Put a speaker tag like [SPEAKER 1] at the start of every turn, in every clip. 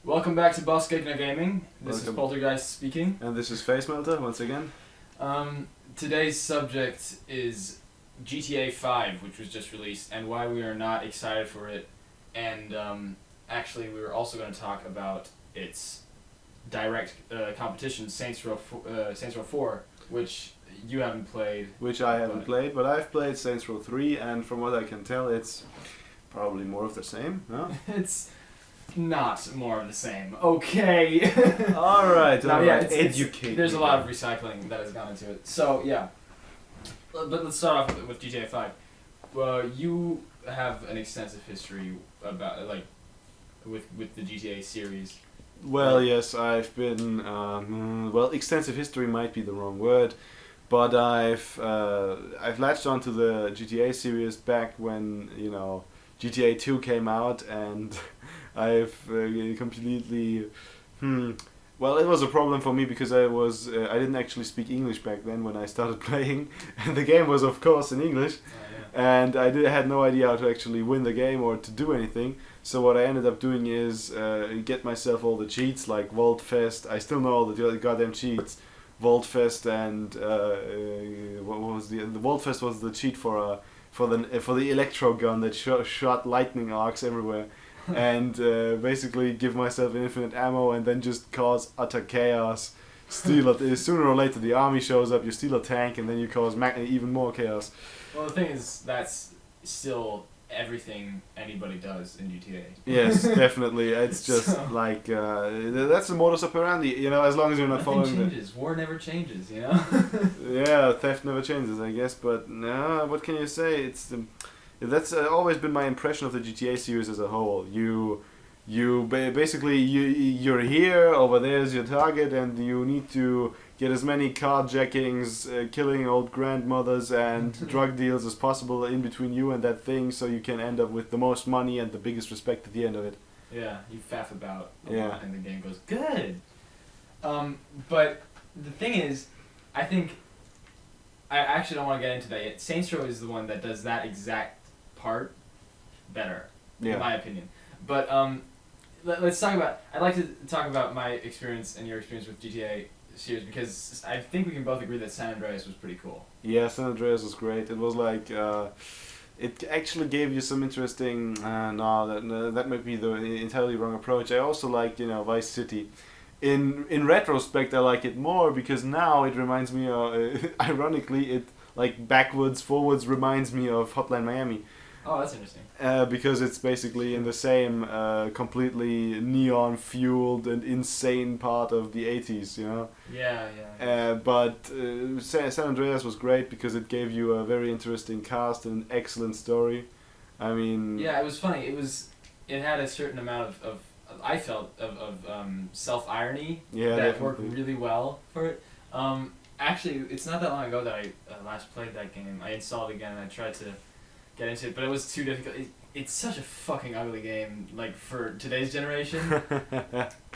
[SPEAKER 1] Welcome back to Bossgegner Gaming. This is
[SPEAKER 2] Welcome.
[SPEAKER 1] Poltergeist speaking.
[SPEAKER 2] And this is Face Melter once again.
[SPEAKER 1] Today's subject is GTA 5, which was just released, and why we are not excited for it. And actually, we were also going to talk about its direct competition, Saints Row 4, which you haven't played.
[SPEAKER 2] Which I haven't played, but I've played Saints Row 3, and from what I can tell, it's probably more of the same. Huh?
[SPEAKER 1] It's not more of the same. Okay.
[SPEAKER 2] Alright,
[SPEAKER 1] No,
[SPEAKER 2] alright.
[SPEAKER 1] yeah, it's
[SPEAKER 2] Educate
[SPEAKER 1] there's a
[SPEAKER 2] me.
[SPEAKER 1] lot of recycling that has gone into it. So yeah, but let's start off with GTA 5. You have an extensive history about with the GTA series.
[SPEAKER 2] Well, yes, I've been. Well, extensive history might be the wrong word, but I've latched onto the GTA series back when GTA 2 came out, and I've completely. Well, it was a problem for me because I didn't actually speak English back then when I started playing, and the game was of course in English, and I had no idea how to actually win the game or to do anything. So what I ended up doing is get myself all the cheats like Vault Fest. I still know all the goddamn cheats. Vault Fest and what was the Vault Fest was the cheat for the electro gun that shot lightning arcs everywhere, and basically give myself infinite ammo and then just cause utter chaos. Sooner or later the army shows up. You steal a tank and then you cause even more chaos.
[SPEAKER 1] Well, the thing is, that's still everything anybody does in GTA.
[SPEAKER 2] Yes, definitely. It's just
[SPEAKER 1] So-
[SPEAKER 2] like that's the modus operandi. As long as you're not
[SPEAKER 1] Nothing
[SPEAKER 2] following
[SPEAKER 1] changes. War never changes.
[SPEAKER 2] Yeah, theft never changes, I guess. But no, what can you say? That's always been my impression of the GTA series as a whole. Basically you're here, over there's your target, and you need to get as many carjackings, killing old grandmothers, and drug deals as possible in between you and that thing, so you can end up with the most money and the biggest respect at the end of it.
[SPEAKER 1] Yeah, you faff about a
[SPEAKER 2] Yeah.
[SPEAKER 1] lot, and the game goes good. But the thing is, I think I actually don't want to get into that yet. Saints Row is the one that does that exact part better,
[SPEAKER 2] Yeah.
[SPEAKER 1] in my opinion. But let's talk about. I'd like to talk about my experience and your experience with GTA series, because I think we can both agree that San Andreas was pretty cool.
[SPEAKER 2] Yeah, San Andreas was great. It was like it actually gave you some interesting. No, that might be the entirely wrong approach. I also like Vice City. In retrospect, I like it more because now it reminds me of. Ironically, it like backwards, forwards reminds me of Hotline Miami.
[SPEAKER 1] Oh, that's interesting.
[SPEAKER 2] Because it's basically in the same completely neon-fueled and insane part of the 80s,
[SPEAKER 1] Yeah.
[SPEAKER 2] But San Andreas was great because it gave you a very interesting cast and an excellent story. I mean...
[SPEAKER 1] Yeah, it was funny. It had a certain amount of I felt of self-irony
[SPEAKER 2] Yeah,
[SPEAKER 1] that
[SPEAKER 2] definitely.
[SPEAKER 1] worked really well for it. Actually, it's not that long ago that I last played that game. I installed it again and I tried to get into it, but it was too difficult. It's such a fucking ugly game, like, for today's generation.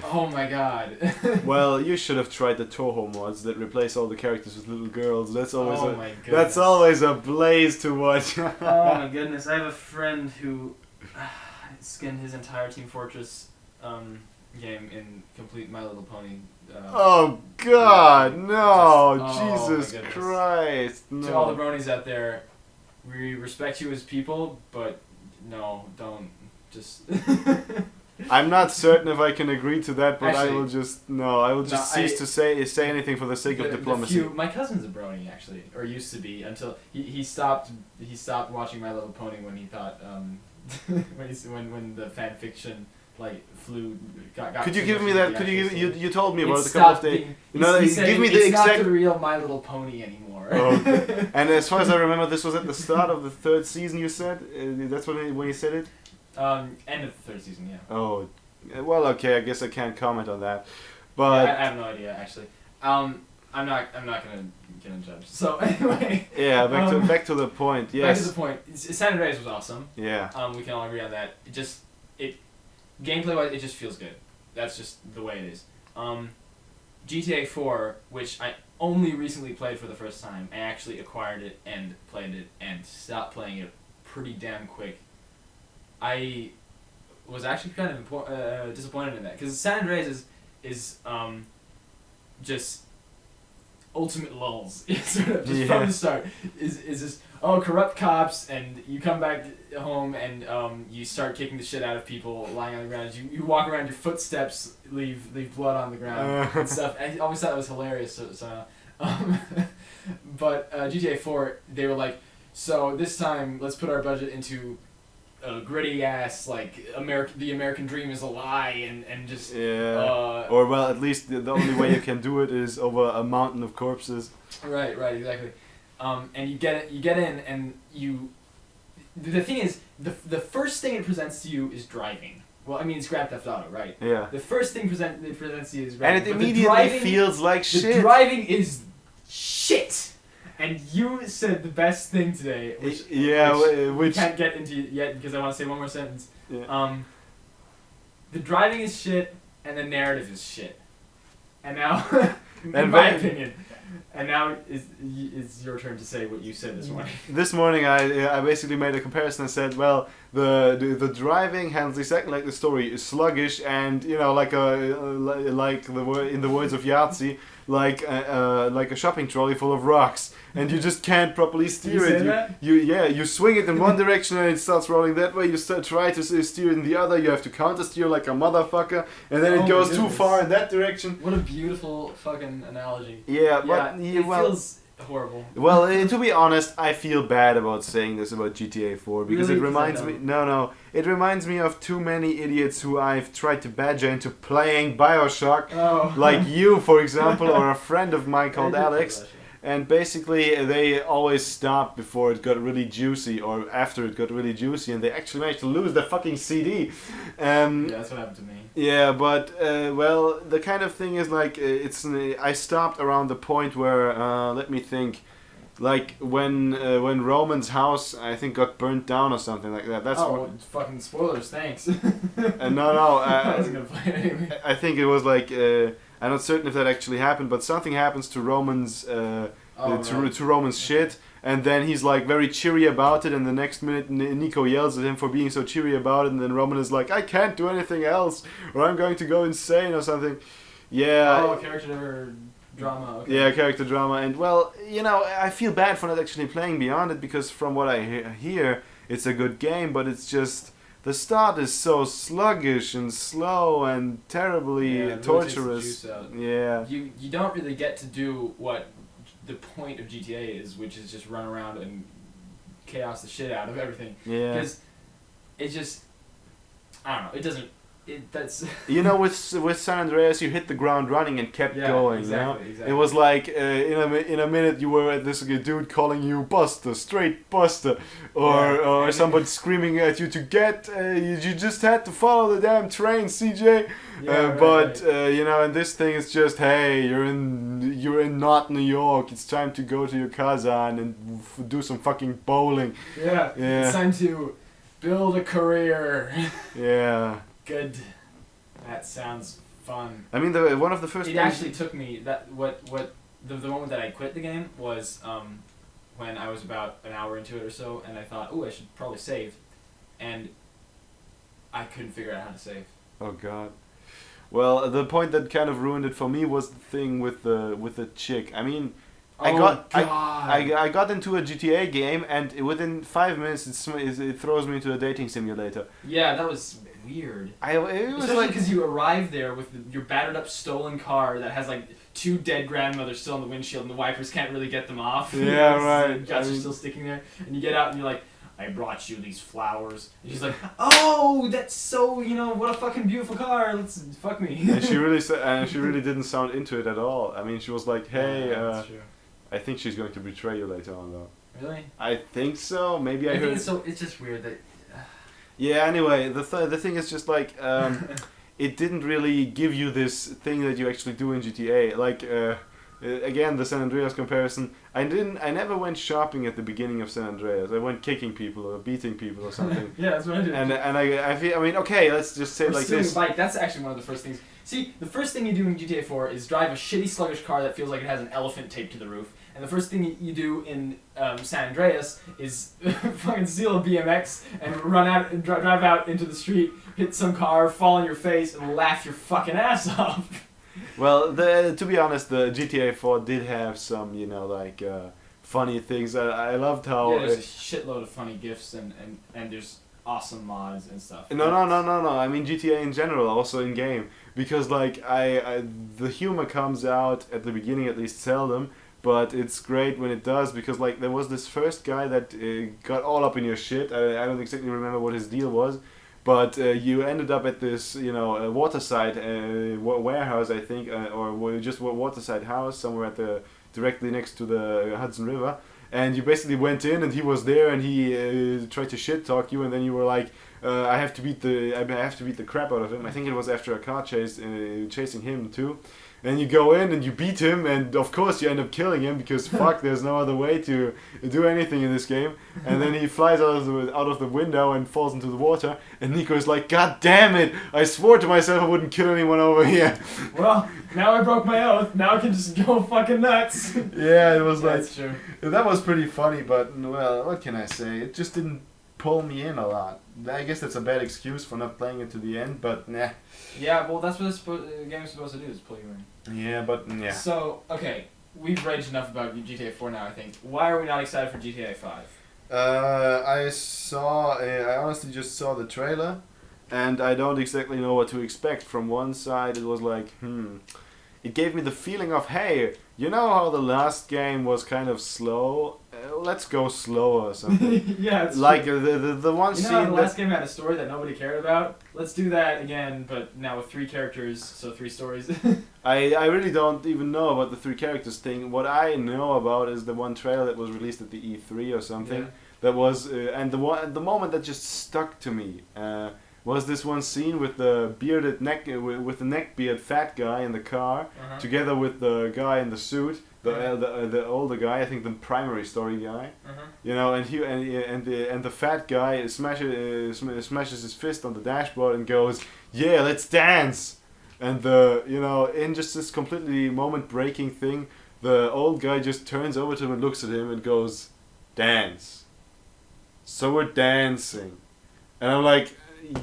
[SPEAKER 1] Oh my god.
[SPEAKER 2] Well, you should have tried the Toho mods that replace all the characters with little girls. That's always
[SPEAKER 1] Oh my goodness.
[SPEAKER 2] that's always a blaze to watch.
[SPEAKER 1] Oh my goodness, I have a friend who skinned his entire Team Fortress game in complete My Little Pony.
[SPEAKER 2] Oh God, no!
[SPEAKER 1] Just- oh,
[SPEAKER 2] Jesus
[SPEAKER 1] my goodness.
[SPEAKER 2] Christ, no!
[SPEAKER 1] To all the bronies out there, we respect you as people, but no, don't just.
[SPEAKER 2] I'm not certain if I can agree to that, but
[SPEAKER 1] Actually,
[SPEAKER 2] I will just cease to say anything for the sake of diplomacy.
[SPEAKER 1] My cousin's a brony actually, or used to be until he stopped watching My Little Pony when he thought when the fan fiction got
[SPEAKER 2] Could you
[SPEAKER 1] too
[SPEAKER 2] give
[SPEAKER 1] much
[SPEAKER 2] me
[SPEAKER 1] into
[SPEAKER 2] that?
[SPEAKER 1] the
[SPEAKER 2] Could you
[SPEAKER 1] actual
[SPEAKER 2] give,
[SPEAKER 1] story.
[SPEAKER 2] you told me
[SPEAKER 1] It
[SPEAKER 2] about it a couple
[SPEAKER 1] stopped
[SPEAKER 2] of days.
[SPEAKER 1] being-
[SPEAKER 2] He's
[SPEAKER 1] saying
[SPEAKER 2] give me the
[SPEAKER 1] it's
[SPEAKER 2] exact.
[SPEAKER 1] not the real My Little Pony anymore.
[SPEAKER 2] Okay. And as far as I remember, this was at the start of the third season. You said that's when you said it.
[SPEAKER 1] End of the third season, yeah.
[SPEAKER 2] Oh, well, okay. I guess I can't comment on that, but
[SPEAKER 1] Yeah, I have no idea actually. I'm not gonna judge. So anyway.
[SPEAKER 2] yeah, back to the point. Yes.
[SPEAKER 1] Back to the point. San Andreas was awesome.
[SPEAKER 2] Yeah.
[SPEAKER 1] We can all agree on that. Gameplay wise, it just feels good. That's just the way it is. GTA 4, which I only recently played for the first time, I actually acquired it and played it and stopped playing it pretty damn quick. I was actually kind of disappointed in that, because San Andreas is just ultimate lulls. Sort of just from the start is just corrupt cops, and you come back home and you start kicking the shit out of people lying on the ground. You walk around, your footsteps leave blood on the ground and stuff. I always thought it was hilarious. But GTA 4, they were like, so this time let's put our budget into a gritty ass, like, the American dream is a lie, and just
[SPEAKER 2] or well, at least the only way you can do it is over a mountain of corpses.
[SPEAKER 1] Right, exactly. And you get in, and the thing is, the first thing it presents to you is driving. Well, I mean, it's Grand Theft Auto, right?
[SPEAKER 2] Yeah.
[SPEAKER 1] The first thing it presents to you is driving.
[SPEAKER 2] And it immediately feels like shit.
[SPEAKER 1] The driving is shit. And you said the best thing today, which we can't get into yet because I want to say one more sentence.
[SPEAKER 2] Yeah.
[SPEAKER 1] The driving is shit, and the narrative is shit. And now, in my opinion, and now it's your turn to say what you said this morning.
[SPEAKER 2] This morning, I basically made a comparison and said, well, the driving handles exactly like the story is sluggish, and in the words of Yahtzee, like a shopping trolley full of rocks, and you just can't properly steer it. You swing it in one direction and it starts rolling that way. You try to steer in the other. You have to counter steer like a motherfucker, and then it goes too far in that direction.
[SPEAKER 1] What a beautiful fucking analogy.
[SPEAKER 2] Yeah, but
[SPEAKER 1] it feels horrible.
[SPEAKER 2] Well, to be honest, I feel bad about saying this about GTA 4 because it reminds me. No, it reminds me of too many idiots who I've tried to badger into playing BioShock, like you, for example, or a friend of mine called Alex. And basically, they always stopped before it got really juicy, or after it got really juicy, and they actually managed to lose their fucking CD.
[SPEAKER 1] Yeah, that's what happened to me.
[SPEAKER 2] Yeah, but well, the kind of thing is like I stopped around the point where let me think, like when Roman's house I think got burnt down or something like that. That's
[SPEAKER 1] fucking spoilers, thanks.
[SPEAKER 2] No,
[SPEAKER 1] I wasn't gonna play it anyway.
[SPEAKER 2] I think it was like. I'm not certain if that actually happened, but something happens to Roman's to Roman's shit, and then he's like very cheery about it, and the next minute Nico yells at him for being so cheery about it, and then Roman is like, I can't do anything else, or I'm going to go insane or something. Yeah.
[SPEAKER 1] Character drama. Okay.
[SPEAKER 2] Yeah, character drama, and well, I feel bad for not actually playing beyond it, because from what I hear, it's a good game, but it's just. The start is so sluggish and slow and terribly torturous. Yeah.
[SPEAKER 1] You don't really get to do what the point of GTA is, which is just run around and chaos the shit out of everything.
[SPEAKER 2] Yeah.
[SPEAKER 1] Because it just, I don't know. It doesn't. That's.
[SPEAKER 2] With San Andreas, you hit the ground running and kept going.
[SPEAKER 1] Exactly.
[SPEAKER 2] It was like in a minute you were at this dude calling you Buster, straight Buster, or somebody screaming at you to get. You just had to follow the damn train, CJ. And this thing is just, hey, you're in not New York. It's time to go to your Kazan and do some fucking bowling.
[SPEAKER 1] Yeah. It's time to build a career.
[SPEAKER 2] Yeah.
[SPEAKER 1] Good. That sounds fun.
[SPEAKER 2] I mean, one of the first.
[SPEAKER 1] It actually took me the moment that I quit the game was when I was about an hour into it or so, and I thought, I should probably save, and I couldn't figure out how to save.
[SPEAKER 2] Oh God. Well, the point that kind of ruined it for me was the thing with the chick. I mean, I got into a GTA game, and within 5 minutes it throws me into a dating simulator.
[SPEAKER 1] Yeah, that was weird.
[SPEAKER 2] It was
[SPEAKER 1] especially because you arrive there with your battered up stolen car that has like 2 dead grandmothers still on the windshield, and the wipers can't really get them off.
[SPEAKER 2] Yeah, right.
[SPEAKER 1] The guts are still sticking there, and you get out and you're like, I brought you these flowers. And she's like, oh, that's so, what a fucking beautiful car. Let's fuck me.
[SPEAKER 2] And she really didn't sound into it at all. I mean, she was like, hey,
[SPEAKER 1] that's true.
[SPEAKER 2] I think she's going to betray you later on, though.
[SPEAKER 1] Really?
[SPEAKER 2] I think so. Maybe I heard.
[SPEAKER 1] It's just weird that.
[SPEAKER 2] Yeah. Anyway, the thing is just like it didn't really give you this thing that you actually do in GTA. Like again, the San Andreas comparison. I never went shopping at the beginning of San Andreas. I went kicking people or beating people or something.
[SPEAKER 1] Yeah, that's what I did.
[SPEAKER 2] And I feel, I mean, okay, let's just say it like
[SPEAKER 1] stealing
[SPEAKER 2] this.
[SPEAKER 1] a bike, that's actually one of the first things. See, the first thing you do in GTA 4 is drive a shitty sluggish car that feels like it has an elephant taped to the roof. And the first thing you do in San Andreas is fucking steal a BMX and run out and drive out into the street, hit some car, fall on your face, and laugh your fucking ass off.
[SPEAKER 2] Well, to be honest, the GTA 4 did have some, you know, like funny things. I loved how.
[SPEAKER 1] Yeah, there's a shitload of funny gifs and there's awesome mods and stuff.
[SPEAKER 2] No. I mean GTA in general, also in game, because like the humor comes out at the beginning, at least seldom. But it's great when it does, because like there was this first guy that got all up in your shit. I don't exactly remember what his deal was, but you ended up at this, you know, waterside warehouse, I think, or just waterside house somewhere at the directly next to the Hudson River. And you basically went in, and he was there, and he tried to shit talk you, and then you were like, I have to beat the crap out of him. I think it was after a car chase, chasing him too. And you go in and you beat him, and of course you end up killing him, because fuck, there's no other way to do anything in this game. And then he flies out of the window and falls into the water, and Nico's like, God damn it, I swore to myself I wouldn't kill anyone over here.
[SPEAKER 1] Well, now I broke my oath, now I can just go fucking nuts.
[SPEAKER 2] Yeah, it was like,
[SPEAKER 1] that's true.
[SPEAKER 2] That was pretty funny, but well, what can I say? It just didn't pull me in a lot. I guess that's a bad excuse for not playing it to the end, but nah.
[SPEAKER 1] Yeah, well, that's what the game's supposed to do, is pull you in.
[SPEAKER 2] Yeah, but yeah.
[SPEAKER 1] So, okay, we've raged enough about GTA 4 now, I think. Why are we not excited for GTA 5?
[SPEAKER 2] I honestly just saw the trailer, and I don't exactly know what to expect. From one side, it was like, it gave me the feeling of, hey, you know how the last game was kind of slow? Let's go slower or something.
[SPEAKER 1] Yeah, it's
[SPEAKER 2] like
[SPEAKER 1] true.
[SPEAKER 2] the one
[SPEAKER 1] scene. You know how the last game had a story that nobody cared about? Let's do that again, but now with 3 characters, so 3 stories.
[SPEAKER 2] I really don't even know about the 3 characters thing. What I know about is the one trailer that was released at the E3 or something.
[SPEAKER 1] Yeah.
[SPEAKER 2] That was and the moment that just stuck to me was this one scene with the bearded with the neckbeard fat guy in the car, together with the guy in the suit, the older guy, I think the primary story guy, you know, and the fat guy smashes his fist on the dashboard and goes, yeah, let's dance, and in just this completely moment breaking thing, the old guy just turns over to him and looks at him and goes, dance. So we're dancing, and I'm like,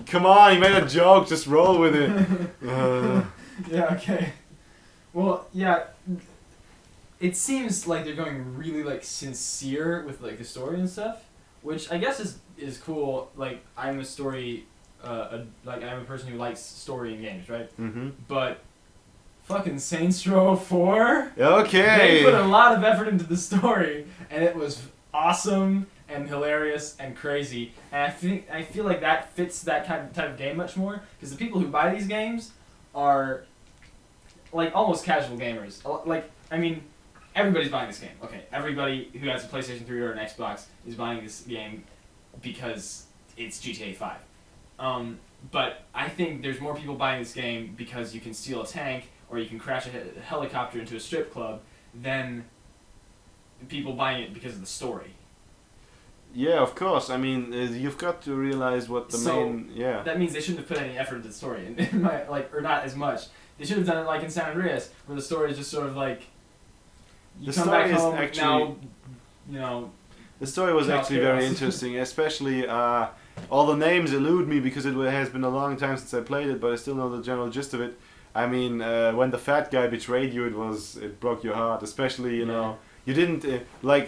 [SPEAKER 2] come on, you made a joke, just roll with it.
[SPEAKER 1] Yeah, okay. Well, yeah, it seems like they're going really, like, sincere with, like, the story and stuff, which I guess is cool. Like, I'm a story, I'm a person who likes story in games, right? Mm-hmm. But fucking Saints Row 4?
[SPEAKER 2] Okay!
[SPEAKER 1] They put a lot of effort into the story, and it was awesome and hilarious and crazy, and I feel like that fits that type of game much more, because the people who buy these games are like almost casual gamers. Like, I mean, everybody's buying this game. Okay, everybody who has a PlayStation 3 or an Xbox is buying this game because it's GTA 5. But I think there's more people buying this game because you can steal a tank or you can crash a helicopter into a strip club than people buying it because of the story.
[SPEAKER 2] Yeah, of course. I mean, you've got to realize what the main... Yeah.
[SPEAKER 1] That means they shouldn't have put any effort into the story, or not as much. They should have done it like in San Andreas, where the story is just sort of like, you come back home, now, you know...
[SPEAKER 2] The story was actually very interesting, especially all the names elude me because it has been a long time since I played it, but I still know the general gist of it. I mean, when the fat guy betrayed you, it broke your heart, especially, you know... You didn't,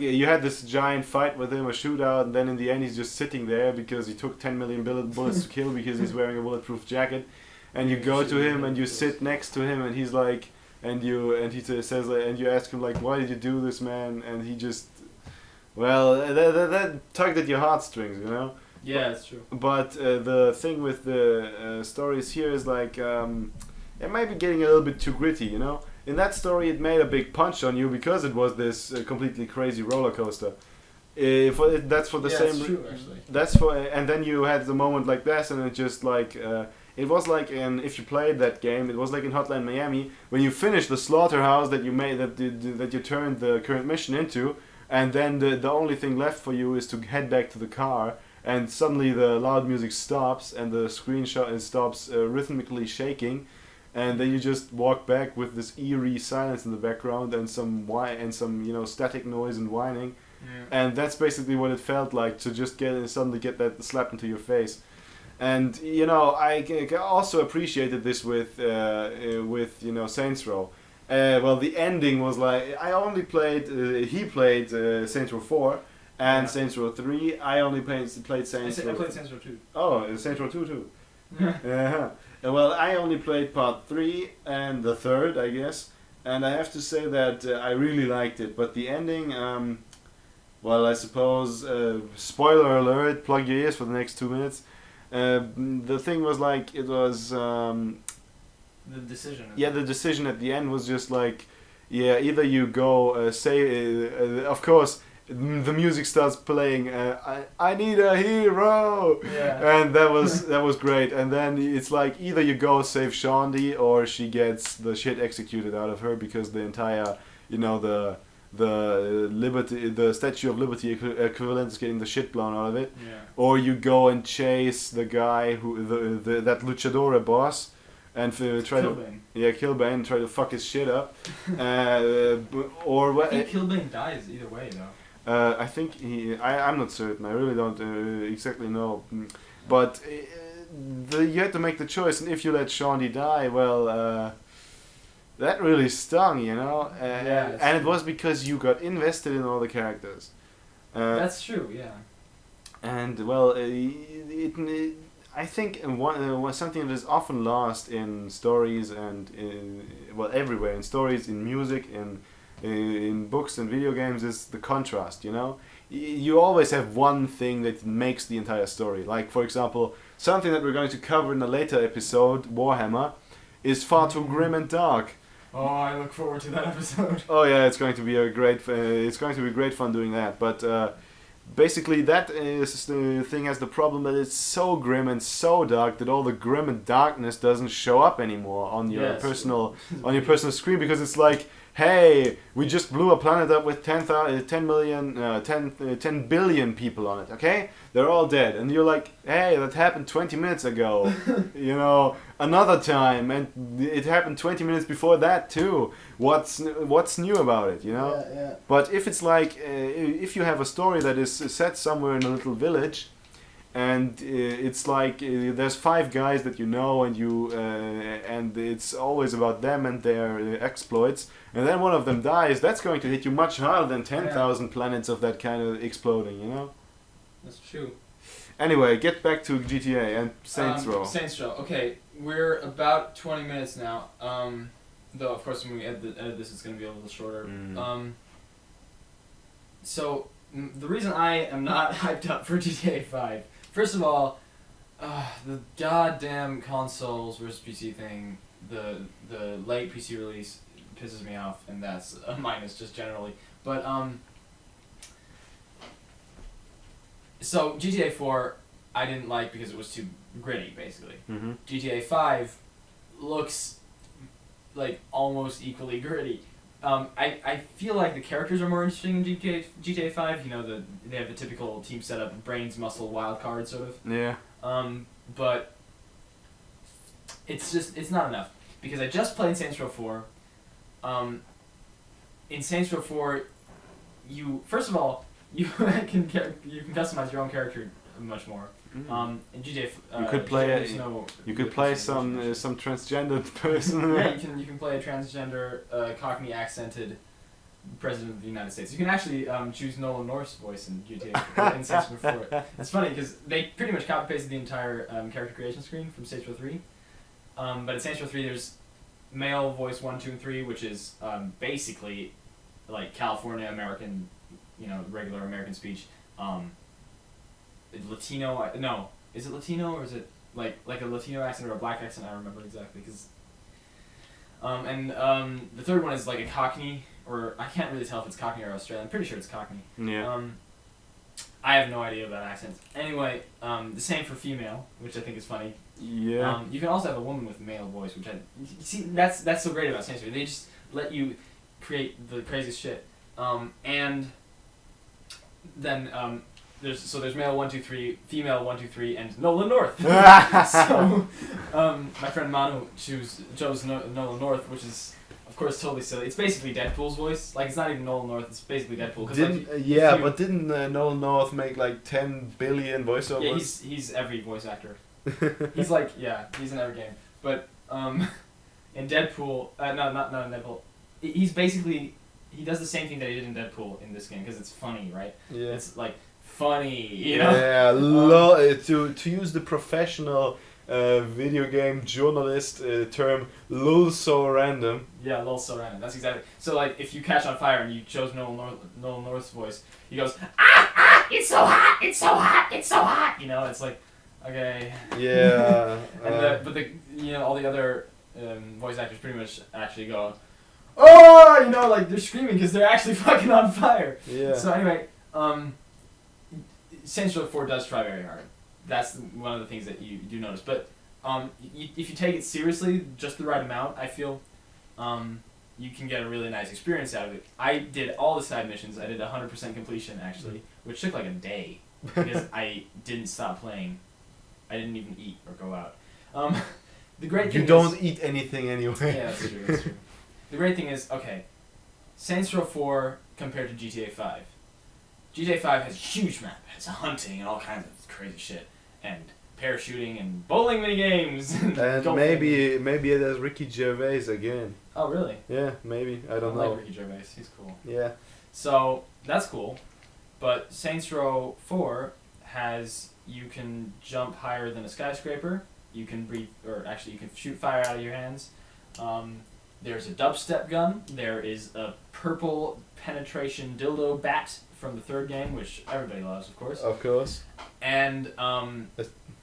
[SPEAKER 2] you had this giant fight with him, a shootout, and then in the end he's just sitting there because he took 10 million bullets to kill because he's wearing a bulletproof jacket. And you go to him and you sit next to him and he's like, and you ask him like, why did you do this, man? And he just, well, that tugged at your heartstrings, you know?
[SPEAKER 1] Yeah, it's true.
[SPEAKER 2] But the thing with the stories here is like, it might be getting a little bit too gritty, you know? In that story, it made a big punch on you because it was this completely crazy roller coaster. That's for the same.
[SPEAKER 1] That's true, actually.
[SPEAKER 2] That's for, and then you had the moment like this, and it just like it was like if you played that game, it was like in Hotline Miami when you finish the slaughterhouse that you made that you turned the current mission into, and then the only thing left for you is to head back to the car, and suddenly the loud music stops and the screenshot stops rhythmically shaking, and then you just walk back with this eerie silence in the background and some static noise and whining.
[SPEAKER 1] Yeah.
[SPEAKER 2] And that's basically what it felt like to just suddenly get that slap into your face. And I also appreciated this with Saints Row. Well, the ending was like I only played. He played Saints Row 4 and Saints Row 3. I only played Saints Row.
[SPEAKER 1] I played Saints Row 2.
[SPEAKER 2] Oh, Saints Row 2 too. Yeah. Well, I only played part 3 and the third, I guess. And I have to say that I really liked it. But the ending. Well, I suppose, spoiler alert, plug your ears for the next 2 minutes. The thing was like, it was...
[SPEAKER 1] the decision.
[SPEAKER 2] Yeah, the decision at the end was just like, either you go, of course, the music starts playing, I need a hero!
[SPEAKER 1] Yeah.
[SPEAKER 2] And that was great. And then it's like, either you go save Shaundi, or she gets the shit executed out of her, because the entire, the Statue of Liberty equivalent is getting the shit blown out of it.
[SPEAKER 1] Yeah.
[SPEAKER 2] Or you go and chase the guy that luchador boss and try
[SPEAKER 1] Killbane.
[SPEAKER 2] to kill Bane and try to fuck his shit up. Or
[SPEAKER 1] I
[SPEAKER 2] what?
[SPEAKER 1] think Killbane dies either way though.
[SPEAKER 2] I think I'm not certain. I really don't exactly know. But you had to make the choice, and if you let Shaundi die, well. That really stung, and it was because you got invested in all the characters.
[SPEAKER 1] That's true, yeah.
[SPEAKER 2] And well, I think something that is often lost in stories and everywhere in stories, in music, in books and video games is the contrast. You always have one thing that makes the entire story. Like for example, something that we're going to cover in a later episode, Warhammer, is far too grim and dark.
[SPEAKER 1] Oh, I look forward to that episode.
[SPEAKER 2] Oh yeah, it's going to be great fun doing that. But basically, that thing has the problem that it's so grim and so dark that all the grim and darkness doesn't show up anymore on your personal screen, because it's like, hey, we just blew a planet up with 10 billion people on it. Okay, they're all dead, and you're like, hey, that happened 20 minutes ago. Another time, and it happened 20 minutes before that too. What's new about it?
[SPEAKER 1] Yeah.
[SPEAKER 2] But if it's like, if you have a story that is set somewhere in a little village, and it's like there's 5 guys that and it's always about them and their exploits, and then one of them dies, that's going to hit you much harder than 10,000 planets of that kind of exploding,
[SPEAKER 1] That's true.
[SPEAKER 2] Anyway, get back to GTA and Saints Row.
[SPEAKER 1] Saints Row. Okay, we're about 20 minutes now. Though of course when we edit this, it's going to be a little shorter. So the reason I am not hyped up for GTA 5. First of all, the goddamn consoles versus PC thing, the late PC release pisses me off, and that's a minus just generally. But so GTA 4 I didn't like because it was too gritty, basically.
[SPEAKER 2] Mm-hmm.
[SPEAKER 1] GTA 5 looks like almost equally gritty. I feel like the characters are more interesting in GTA 5. They have the typical team setup, brains, muscle, wild card sort of.
[SPEAKER 2] Yeah.
[SPEAKER 1] But it's not enough, because I just played Saints Row 4. In Saints Row 4, you first of all you can customize your own character much more. In GTA,
[SPEAKER 2] you could play some transgendered person.
[SPEAKER 1] Yeah, you can play a transgender, Cockney accented president of the United States. You can actually choose Nolan North's voice in GTA in Saints Row 4. It's funny because they pretty much copy pasted the entire character creation screen from Saints Row 3. But in Saints Row 3, there's male voice 1, 2, and 3, which is basically like California American, regular American speech. Latino, no, is it Latino or is it like a Latino accent or a black accent? I don't remember exactly, because the third one is like a Cockney, or I can't really tell if it's Cockney or Australian. I'm pretty sure it's Cockney.
[SPEAKER 2] Yeah.
[SPEAKER 1] I have no idea about accents. Anyway, the same for female, which I think is funny.
[SPEAKER 2] Yeah.
[SPEAKER 1] You can also have a woman with a male voice, which you see that's so great about Saints Row. They just let you create the craziest shit. And then there's male 1 2 3, female 1 2 3, and Nolan North. So my friend Manu chose Nolan North, which is of course totally silly. It's basically Deadpool's voice. Like, it's not even Nolan North. It's basically Deadpool.
[SPEAKER 2] But didn't Nolan North make like 10 billion voiceovers?
[SPEAKER 1] Yeah, he's every voice actor. He's like, he's in every game. But in Deadpool, not in Deadpool. He's basically, he does the same thing that he did in Deadpool in this game because it's funny, right?
[SPEAKER 2] Yeah.
[SPEAKER 1] It's like funny, you know.
[SPEAKER 2] Yeah, to use the professional video game journalist term, lol so random.
[SPEAKER 1] Yeah, lol so random. That's exactly. So like, if you catch on fire and you chose Nolan North's voice, he goes, it's so hot, it's so hot, it's so hot. You know, it's like, okay.
[SPEAKER 2] Yeah.
[SPEAKER 1] And all the other voice actors pretty much actually go, oh, you know, like they're screaming because they're actually fucking on fire.
[SPEAKER 2] Yeah.
[SPEAKER 1] So anyway, Saints Row 4 does try very hard. That's one of the things that you do notice. But if you take it seriously, just the right amount, I feel you can get a really nice experience out of it. I did all the side missions. I did 100% completion, actually, which took like a day because I didn't stop playing. I didn't even eat or go out. The great thing
[SPEAKER 2] you don't eat anything anyway.
[SPEAKER 1] Yeah, that's true. That's true. The great thing is, okay, Saints Row 4 compared to GTA 5. GTA 5 has a huge map. It has hunting and all kinds of crazy shit. And parachuting and bowling minigames.
[SPEAKER 2] And maybe it has Ricky Gervais again.
[SPEAKER 1] Oh, really?
[SPEAKER 2] Yeah, maybe. I don't know.
[SPEAKER 1] I like Ricky Gervais. He's cool.
[SPEAKER 2] Yeah.
[SPEAKER 1] So, that's cool. But Saints Row 4 has, you can jump higher than a skyscraper. You can breathe, or actually you can shoot fire out of your hands. There's a dubstep gun. There is a purple penetration dildo bat from the third game, which everybody loves, of course.
[SPEAKER 2] Of course.
[SPEAKER 1] And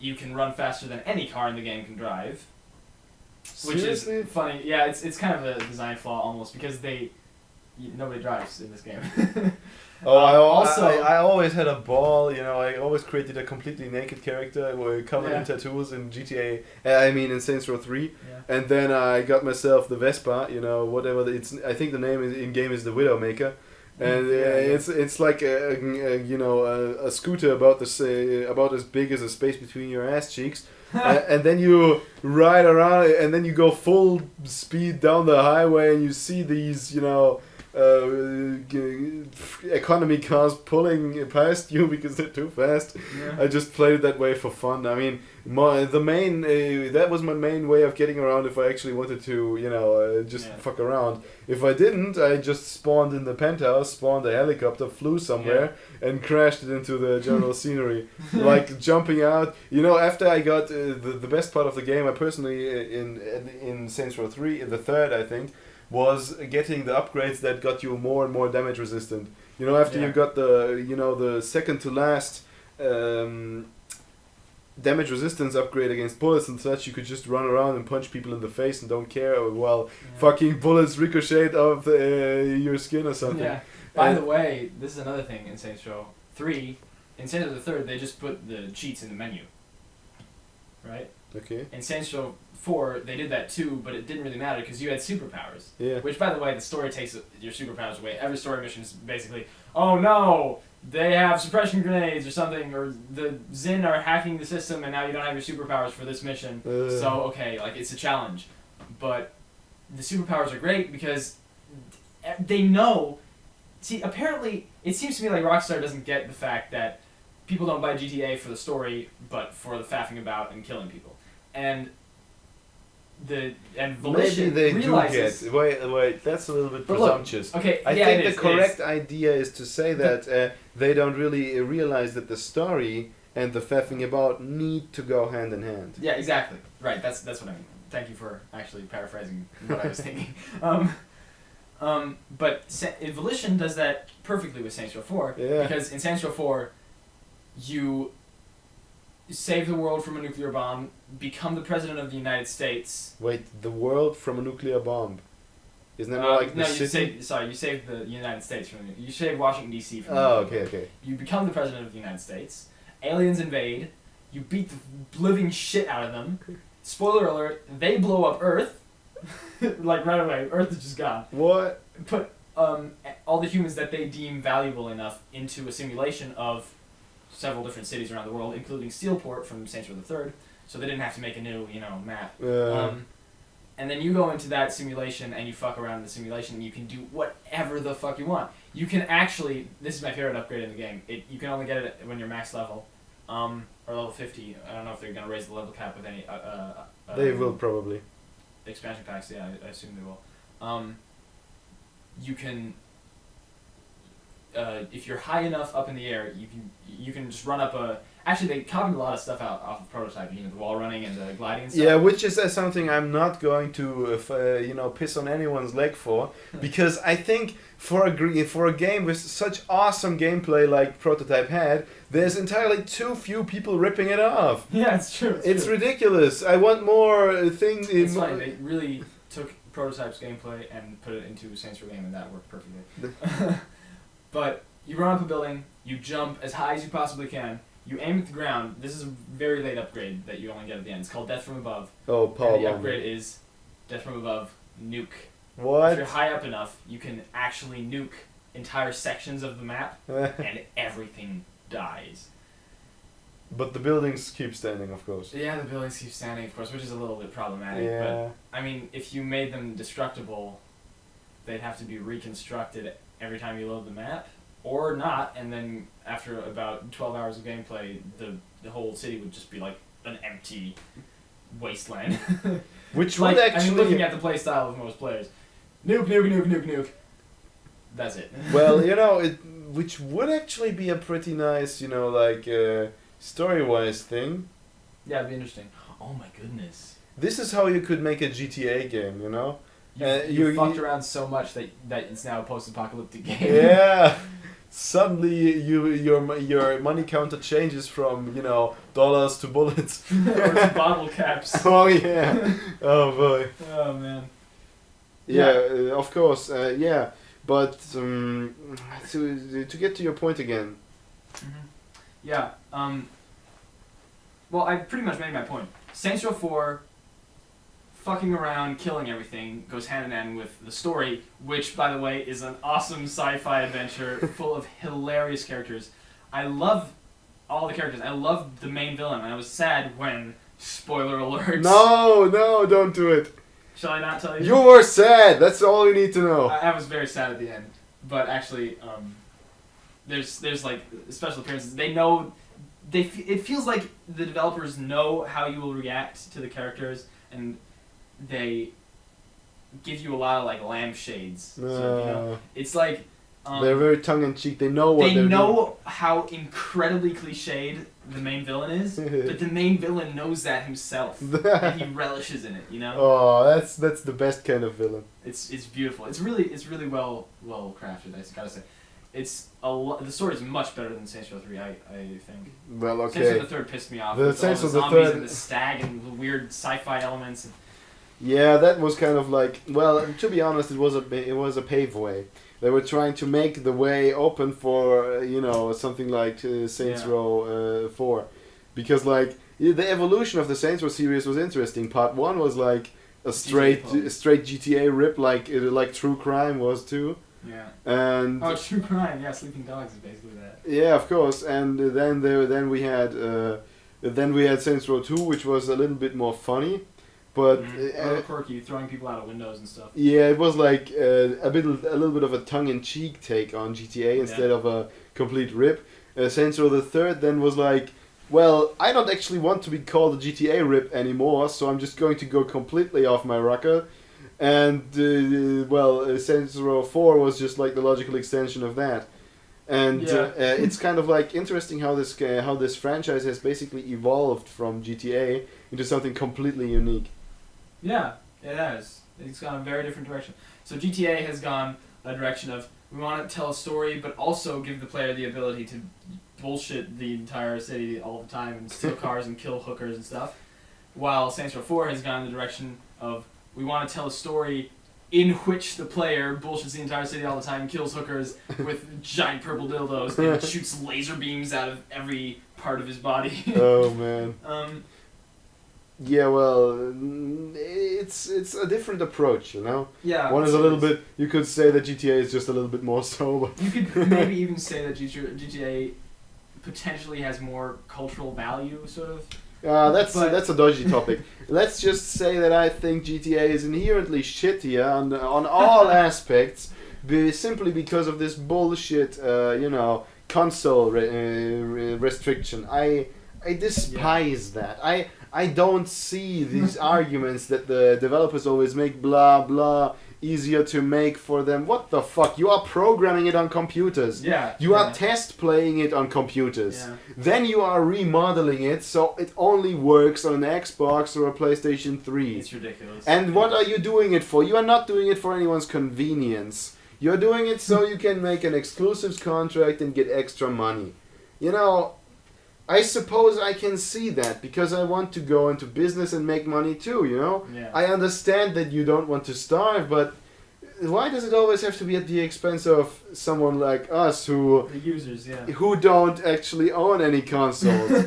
[SPEAKER 1] you can run faster than any car in the game can drive. Which
[SPEAKER 2] Seriously?
[SPEAKER 1] is funny. Yeah, it's kind of a design flaw almost because nobody drives in this game.
[SPEAKER 2] I always had a ball, you know, I always created a completely naked character covered in tattoos in GTA, in Saints Row 3, and then I got myself the Vespa, you know, whatever, I think the name in-game is the Widowmaker, and it's like a scooter about as big as a space between your ass cheeks, and then you ride around, and then you go full speed down the highway, and you see these, you know, economy cars pulling past you because they're too fast. Yeah. I just played it that way for fun. I mean, that was my main way of getting around if I actually wanted to, you know, fuck around. If I didn't, I just spawned in the penthouse, spawned a helicopter, flew somewhere, and crashed it into the general scenery. Like jumping out. You know, after I got the best part of the game, I personally, in Saints Row 3, in the third, I think, was getting the upgrades that got you more and more damage resistant. You know, after you got the second to last damage resistance upgrade against bullets and such, you could just run around and punch people in the face and don't care while fucking bullets ricochet off your skin or something. Yeah.
[SPEAKER 1] By the way, this is another thing in Saints Row 3. In Saints Row the 3rd, they just put the cheats in the menu. Right?
[SPEAKER 2] Okay.
[SPEAKER 1] In Saints Row 4, they did that too, but it didn't really matter because you had superpowers.
[SPEAKER 2] Yeah.
[SPEAKER 1] Which, by the way, the story takes your superpowers away. Every story mission is basically, oh no, they have suppression grenades or something, or the Zin are hacking the system and now you don't have your superpowers for this mission. So, okay, like, it's a challenge. But the superpowers are great because they know... See, apparently, it seems to me like Rockstar doesn't get the fact that people don't buy GTA for the story, but for the faffing about and killing people. And Volition
[SPEAKER 2] maybe they
[SPEAKER 1] realizes...
[SPEAKER 2] do get... Wait, that's a little bit presumptuous.
[SPEAKER 1] Look, okay,
[SPEAKER 2] I think the correct idea is to say that they don't really realize that the story and the faffing about need to go hand in hand.
[SPEAKER 1] Yeah, exactly. Right, that's what I mean. Thank you for actually paraphrasing what I was thinking. But Volition does that perfectly with Saints Row 4, because in Saints Row 4, you save the world from a nuclear bomb, become the president of the United States.
[SPEAKER 2] Wait, the world from a nuclear bomb? Isn't that more like
[SPEAKER 1] no,
[SPEAKER 2] the city?
[SPEAKER 1] you saved the United States from you saved Washington D.C. from.
[SPEAKER 2] Oh, okay.
[SPEAKER 1] You become the president of the United States. Aliens invade. You beat the living shit out of them. Spoiler alert: they blow up Earth. Like right away, Earth is just gone.
[SPEAKER 2] What?
[SPEAKER 1] Put all the humans that they deem valuable enough into a simulation of several different cities around the world, including Steelport from Saints Row the Third. So they didn't have to make a new, map. And then you go into that simulation and you fuck around in the simulation and you can do whatever the fuck you want. You can actually, this is my favorite upgrade in the game, you can only get it when you're max level, or level 50. I don't know if they're going to raise the level cap with any...
[SPEAKER 2] they will probably.
[SPEAKER 1] Expansion packs, yeah, I assume they will. You can... if you're high enough up in the air, you can just run up a... Actually, they copied a lot of stuff out off of prototype, the wall running and the gliding and stuff.
[SPEAKER 2] Yeah, which is something I'm not going to, piss on anyone's leg for, because I think for a game with such awesome gameplay like Prototype had, there's entirely too few people ripping it off.
[SPEAKER 1] Yeah, it's true.
[SPEAKER 2] It's ridiculous. I want more things.
[SPEAKER 1] It's funny. They really took Prototype's gameplay and put it into a Saints Row game, and that worked perfectly. But you run up a building, you jump as high as you possibly can. You aim at the ground. This is a very late upgrade that you only get at the end. It's called Death from Above.
[SPEAKER 2] Oh, Paul.
[SPEAKER 1] And the upgrade is Death from Above, nuke.
[SPEAKER 2] What?
[SPEAKER 1] If you're high up enough, you can actually nuke entire sections of the map, and everything dies.
[SPEAKER 2] But the buildings keep standing, of course.
[SPEAKER 1] Yeah, the buildings keep standing, of course, which is a little bit problematic.
[SPEAKER 2] Yeah.
[SPEAKER 1] But, I mean, if you made them destructible, they'd have to be reconstructed every time you load the map. Or not, and then after about 12 hours of gameplay, the whole city would just be like an empty wasteland.
[SPEAKER 2] Which would actually...
[SPEAKER 1] I mean, looking at the play style of most players. Nuke, nuke, nuke, nuke, nuke. That's it.
[SPEAKER 2] Well, which would actually be a pretty nice, story-wise thing.
[SPEAKER 1] Yeah, it'd be interesting. Oh my goodness.
[SPEAKER 2] This is how you could make a GTA game,
[SPEAKER 1] You fucked around so much that it's now a post-apocalyptic game.
[SPEAKER 2] Yeah. Suddenly, your money counter changes from dollars to bullets
[SPEAKER 1] or to bottle caps.
[SPEAKER 2] Oh yeah. Oh boy.
[SPEAKER 1] Oh man.
[SPEAKER 2] Yeah, of course. Yeah, but to get to your point again.
[SPEAKER 1] Mm-hmm. Yeah. Well, I pretty much made my point. Saints Row 4. Fucking around, killing everything goes hand in hand with the story, which, by the way, is an awesome sci-fi adventure full of hilarious characters. I love all the characters. I love the main villain, and I was sad when, spoiler alert...
[SPEAKER 2] No, don't do it.
[SPEAKER 1] Shall I not tell you?
[SPEAKER 2] You were sad. That's all you need to know.
[SPEAKER 1] I was very sad at the end, but actually, there's like special appearances. They know, it feels like the developers know how you will react to the characters, and they give you a lot of like lampshades. So, it's like
[SPEAKER 2] they're very tongue-in-cheek. They know what they're doing.
[SPEAKER 1] How incredibly cliched the main villain is, but the main villain knows that himself, and he relishes in it.
[SPEAKER 2] Oh, that's the best kind of villain.
[SPEAKER 1] It's beautiful. It's really well crafted. I gotta say, the story is much better than Saints Row 3. I think.
[SPEAKER 2] Well, okay.
[SPEAKER 1] Saints Row the Third pissed me off.
[SPEAKER 2] The
[SPEAKER 1] with
[SPEAKER 2] Saints
[SPEAKER 1] all the
[SPEAKER 2] Row the
[SPEAKER 1] zombies
[SPEAKER 2] Third
[SPEAKER 1] and the stag and the weird sci-fi elements.
[SPEAKER 2] Yeah, that was kind of like, well, to be honest, it was a pave way. They were trying to make the way open for something like Saints Row 4, because the evolution of the Saints Row series was interesting. Part 1 was like a straight GTA rip, like True Crime was too.
[SPEAKER 1] Yeah.
[SPEAKER 2] And
[SPEAKER 1] True Crime. Yeah, Sleeping Dogs is basically that.
[SPEAKER 2] Yeah, of course. And then we had Saints Row 2, which was a little bit more funny. But
[SPEAKER 1] a little quirky, throwing people out of windows and stuff.
[SPEAKER 2] Yeah, it was like a little bit of a tongue-in-cheek take on GTA instead of a complete rip. Saints Row the Third then was like, well, I don't actually want to be called a GTA rip anymore, so I'm just going to go completely off my rocker. And Saints Row 4 was just like the logical extension of that. And it's kind of like interesting how this franchise has basically evolved from GTA into something completely unique.
[SPEAKER 1] Yeah, it has. It's gone a very different direction. So GTA has gone a direction of, we want to tell a story, but also give the player the ability to bullshit the entire city all the time and steal cars and kill hookers and stuff. While Saints Row 4 has gone in the direction of, we want to tell a story in which the player bullshits the entire city all the time, kills hookers with giant purple dildos, and shoots laser beams out of every part of his body.
[SPEAKER 2] Oh man. Yeah, well, it's a different approach, you know.
[SPEAKER 1] Yeah.
[SPEAKER 2] One is a little bit. You could say that GTA is just a little bit more sober.
[SPEAKER 1] You could maybe even say that GTA potentially has more cultural value, sort of.
[SPEAKER 2] That's a dodgy topic. Let's just say that I think GTA is inherently shittier on all aspects, simply because of this bullshit, console restriction. I despise that. I don't see these arguments that the developers always make, blah blah, easier to make for them. What the fuck? You are programming it on computers.
[SPEAKER 1] Yeah.
[SPEAKER 2] You are test playing it on computers.
[SPEAKER 1] Yeah.
[SPEAKER 2] Then you are remodeling it so it only works on an Xbox or a PlayStation 3.
[SPEAKER 1] It's ridiculous.
[SPEAKER 2] And what are you doing it for? You are not doing it for anyone's convenience. You're doing it so you can make an exclusives contract and get extra money. You know, I suppose I can see that because I want to go into business and make money too, you know?
[SPEAKER 1] Yeah.
[SPEAKER 2] I understand that you don't want to starve, but why does it always have to be at the expense of someone like us
[SPEAKER 1] the users,
[SPEAKER 2] who don't actually own any consoles?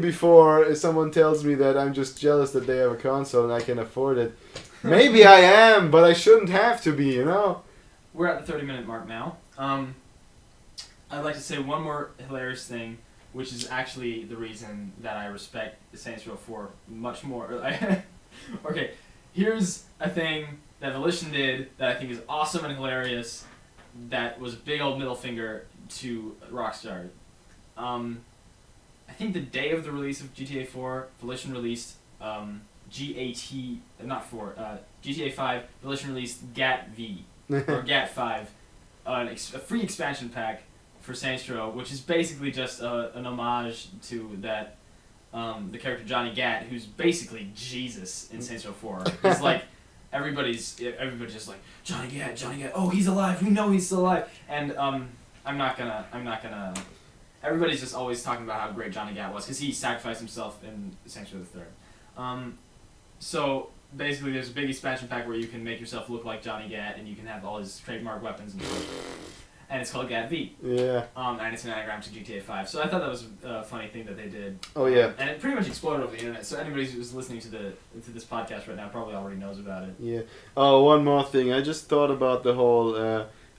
[SPEAKER 2] Before someone tells me that I'm just jealous that they have a console and I can afford it. Maybe I am, but I shouldn't have to be, you know?
[SPEAKER 1] We're at the 30-minute mark now. I'd like to say one more hilarious thing, which is actually the reason that I respect Saints Row 4 much more. Okay, here's a thing that Volition did that I think is awesome and hilarious, that was a big old middle finger to Rockstar. I think the day of the release of GTA 4, Volition released GTA 5, Volition released GAT-V, or GAT-5, a free expansion pack for Saints Row, which is basically just an homage to that the character Johnny Gat, who's basically Jesus in Saints Row 4. He's like everybody's just like Johnny Gat. Oh, he's alive. We know he's still alive. And I'm not gonna. Everybody's just always talking about how great Johnny Gat was because he sacrificed himself in Saints Row the Third. So basically, there's a big expansion pack where you can make yourself look like Johnny Gat, and you can have all his trademark weapons and stuff. And it's called GAT-V.
[SPEAKER 2] Yeah.
[SPEAKER 1] And it's an anagram to GTA 5. So I thought that was a funny thing that they did.
[SPEAKER 2] Oh yeah.
[SPEAKER 1] And it pretty much exploded over the internet. So anybody who's listening to this podcast right now probably already knows about it.
[SPEAKER 2] Yeah. Oh, one more thing. I just thought about the whole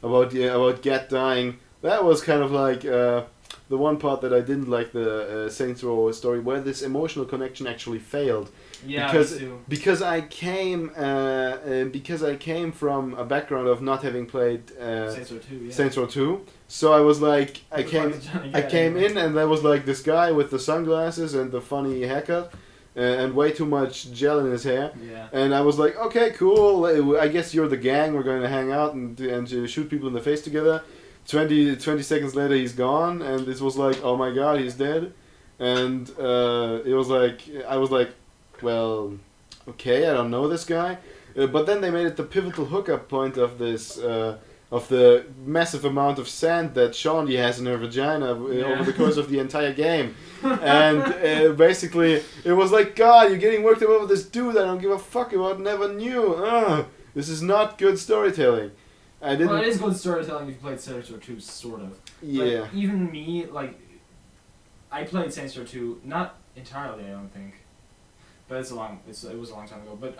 [SPEAKER 2] about Gat dying. That was kind of like the one part that I didn't like the Saints Row story, where this emotional connection actually failed.
[SPEAKER 1] Yeah,
[SPEAKER 2] because I came from a background of not having played
[SPEAKER 1] Saints Row 2. Yeah.
[SPEAKER 2] Saints Row 2, so I was like, I came in and there was like this guy with the sunglasses and the funny haircut and way too much gel in his hair.
[SPEAKER 1] Yeah.
[SPEAKER 2] And I was like, okay, cool. I guess you're the gang. We're going to hang out and shoot people in the face together. 20 seconds later, he's gone, and it was like, oh my god, he's dead. And it was like, I was like, well, okay, I don't know this guy. But then they made it the pivotal hookup point of this, of the massive amount of sand that Shawnee has in her vagina over the course of the entire game. And basically, it was like, God, you're getting worked up over this dude I don't give a fuck about, never knew. This is not good storytelling.
[SPEAKER 1] Well, it is good storytelling if you played Saints Row 2, sort of.
[SPEAKER 2] Yeah.
[SPEAKER 1] But even me, like, I played Saints Row 2, not entirely, I don't think. But it was a long time ago. But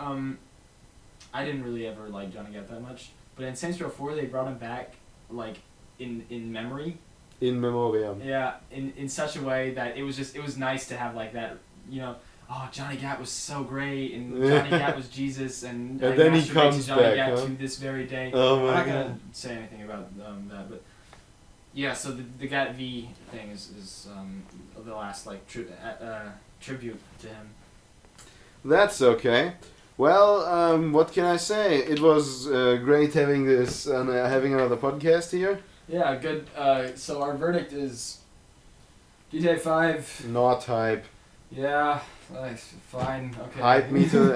[SPEAKER 1] I didn't really ever like Johnny Gat that much. But in Saints Row 4, they brought him back, like, in memory.
[SPEAKER 2] In memoriam.
[SPEAKER 1] Yeah, in such a way that it was nice to have, like, that, you know, oh, Johnny Gat was so great, and Johnny Gat was Jesus, and
[SPEAKER 2] then he comes
[SPEAKER 1] Johnny
[SPEAKER 2] back,
[SPEAKER 1] Gat
[SPEAKER 2] huh?
[SPEAKER 1] to this very day.
[SPEAKER 2] Oh my
[SPEAKER 1] I'm not
[SPEAKER 2] God.
[SPEAKER 1] gonna say anything about that, but yeah. So the Gat-V thing is the last like tribute to him.
[SPEAKER 2] That's okay. Well, what can I say? It was great having this having another podcast here.
[SPEAKER 1] Yeah, good. So our verdict is GTA 5.
[SPEAKER 2] Not hype.
[SPEAKER 1] Yeah, fine. Okay.
[SPEAKER 2] Hype meter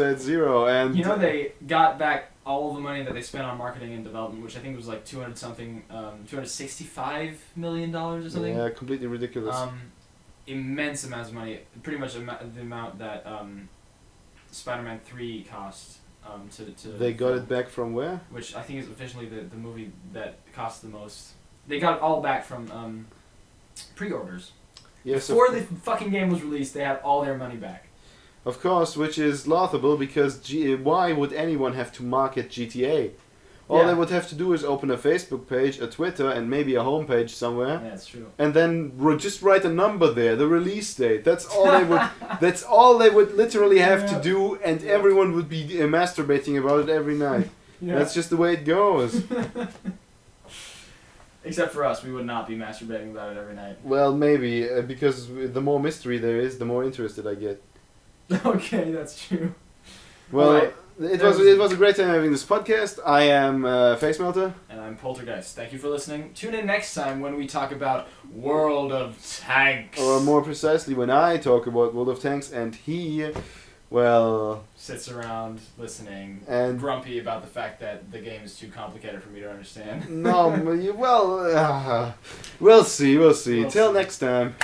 [SPEAKER 2] at 0, and
[SPEAKER 1] you know they got back all the money that they spent on marketing and development, which I think was like $265 million or something.
[SPEAKER 2] Yeah, completely ridiculous.
[SPEAKER 1] Immense amounts of money. Pretty much the amount that Spider-Man 3 cost. to
[SPEAKER 2] They got it back from where?
[SPEAKER 1] which I think is officially the movie that cost the most. They got it all back from pre-orders.
[SPEAKER 2] Yes,
[SPEAKER 1] Before the fucking game was released, they had all their money back.
[SPEAKER 2] of course, which is laughable because why would anyone have to market GTA? All they would have to do is open a Facebook page, a Twitter, and maybe a homepage somewhere.
[SPEAKER 1] Yeah, that's true.
[SPEAKER 2] And then just write a number there, the release date. That's all they would. That's all they would literally have to do, and everyone would be masturbating about it every night. That's just the way it goes.
[SPEAKER 1] Except for us, we would not be masturbating about it every night.
[SPEAKER 2] Well, maybe because the more mystery there is, the more interested I get.
[SPEAKER 1] Okay, that's true.
[SPEAKER 2] Well,
[SPEAKER 1] right.
[SPEAKER 2] it was a great time having this podcast. I am Face Melter.
[SPEAKER 1] And I'm Poltergeist. Thank you for listening. Tune in next time when we talk about World of Tanks.
[SPEAKER 2] Or more precisely, when I talk about World of Tanks, and he, well,
[SPEAKER 1] sits around listening
[SPEAKER 2] and
[SPEAKER 1] grumpy about the fact that the game is too complicated for me to understand.
[SPEAKER 2] No, well, we'll see. Till next time.